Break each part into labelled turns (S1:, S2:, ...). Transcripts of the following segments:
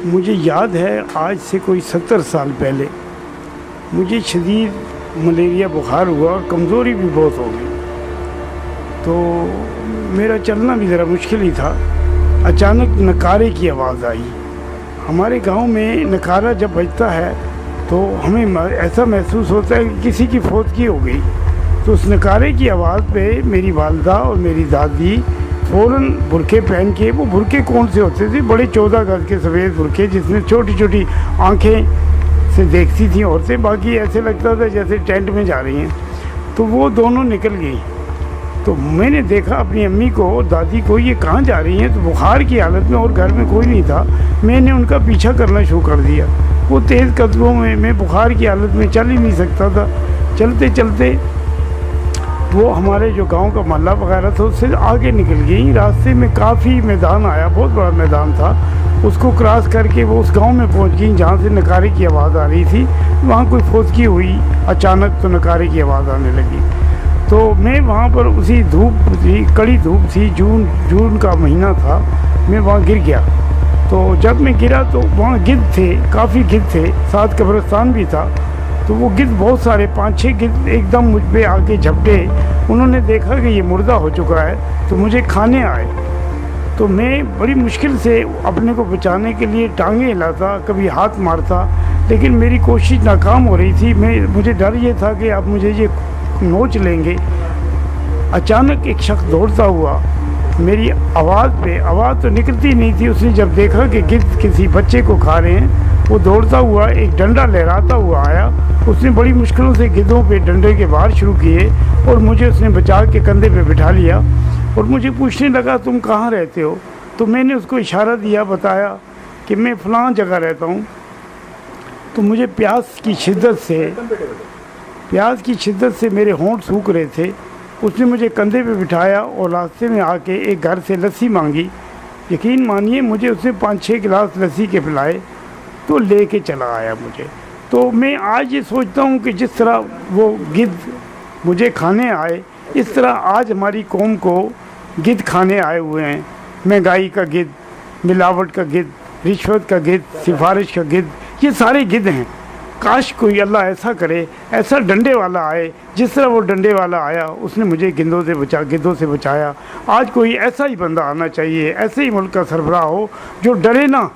S1: मुझे याद है आज से कोई 70 साल पहले मुझे शदीद मलेरिया बुखार हुआ, कमज़ोरी भी बहुत हो गई, तो मेरा चलना भी ज़रा मुश्किल ही था। अचानक नकारे की आवाज़ आई। हमारे गांव में नकारा जब बजता है तो हमें ऐसा महसूस होता है कि किसी की फौतगी हो गई। तो उस नकारे की आवाज़ पे मेरी वालदा और मेरी दादी फ़ौरन बुरके पहन के, वो बुरके कौन से होते थे, बड़े 14 गज के सफ़ेद बुरके जिसमें छोटी छोटी आँखें से देखती थी औरतें, बाकी ऐसे लगता था जैसे टेंट में जा रही हैं। तो वो दोनों निकल गई। तो मैंने देखा अपनी अम्मी को, दादी को, ये कहाँ जा रही हैं, तो बुखार की हालत में और घर में कोई नहीं था। मैंने उनका पीछा करना शुरू कर दिया। वो तेज़ कदमों में, मैं बुखार की हालत में चल ही नहीं सकता था। चलते चलते वो हमारे जो गांव का मोहल्ला वगैरह था उससे आगे निकल गई। रास्ते में काफ़ी मैदान आया, बहुत बड़ा मैदान था। उसको क्रॉस करके वो उस गांव में पहुंच गई जहां से नकारे की आवाज़ आ रही थी। वहां कोई फौतगी हुई अचानक, तो नकारे की आवाज़ आने लगी। तो मैं वहाँ पर, उसी धूप थी, कड़ी धूप थी, जून का महीना था, मैं वहाँ गिर गया। तो जब मैं गिरा तो वहाँ गिद्ध थे, काफ़ी गिद्ध थे, साथ कब्रिस्तान भी था। तो वो गिद्ध, बहुत सारे 5-6 गिद्ध एकदम मुझ पे आके झपटे। उन्होंने देखा कि ये मुर्दा हो चुका है तो मुझे खाने आए। तो मैं बड़ी मुश्किल से अपने को बचाने के लिए टांगें हिलाता, कभी हाथ मारता, लेकिन मेरी कोशिश नाकाम हो रही थी। मुझे डर ये था कि अब मुझे ये नोच लेंगे। अचानक एक शख्स दौड़ता हुआ मेरी आवाज़ तो निकलती नहीं थी। उसने जब देखा कि गिद्ध किसी बच्चे को खा रहे हैं, वो दौड़ता हुआ एक डंडा लहराता हुआ आया। उसने बड़ी मुश्किलों से गिद्धों पे डंडे के वार शुरू किए और मुझे उसने बचा के कंधे पे बिठा लिया और मुझे पूछने लगा, तुम कहाँ रहते हो? तो मैंने उसको इशारा दिया, बताया कि मैं फ़लाँ जगह रहता हूँ। तो मुझे प्यास की शिद्दत से मेरे होंठ सूख रहे थे। उसने मुझे कंधे पे बिठाया और रास्ते में आके एक घर से लस्सी मांगी। यकीन मानिए, मुझे उसने 5-6 गिलास लस्सी के पिलाए तो लेके चला आया मुझे। तो मैं आज ये सोचता हूँ कि जिस तरह वो गिद्ध मुझे खाने आए, इस तरह आज हमारी कौम को गिद्ध खाने आए हुए हैं। महंगाई का गिद्ध, मिलावट का गिद्ध, रिश्वत का गिद्ध, सिफारिश का गिद्ध, ये सारे गिद्ध हैं। काश कोई अल्लाह ऐसा करे, ऐसा डंडे वाला आए, जिस तरह वो डंडे वाला आया, उसने मुझे गिद्धों से बचाया। आज कोई ऐसा ही बंदा आना चाहिए, ऐसे ही मुल्क का सरबराह हो जो डरे ना,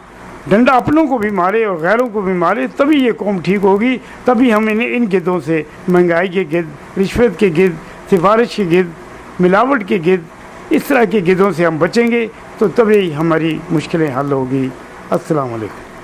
S1: डंडा अपनों को भी मारे और गैरों को भी मारे, तभी ये कौम ठीक होगी। तभी हम इन गिद्धों से, महंगाई के गिद्ध, रिश्वत के गिद्ध, सिफारिश के गिद्ध, मिलावट के गिद्ध, इस तरह के गिद्धों से हम बचेंगे तो तभी हमारी मुश्किलें हल होगी। अस्सलाम वालेकुम।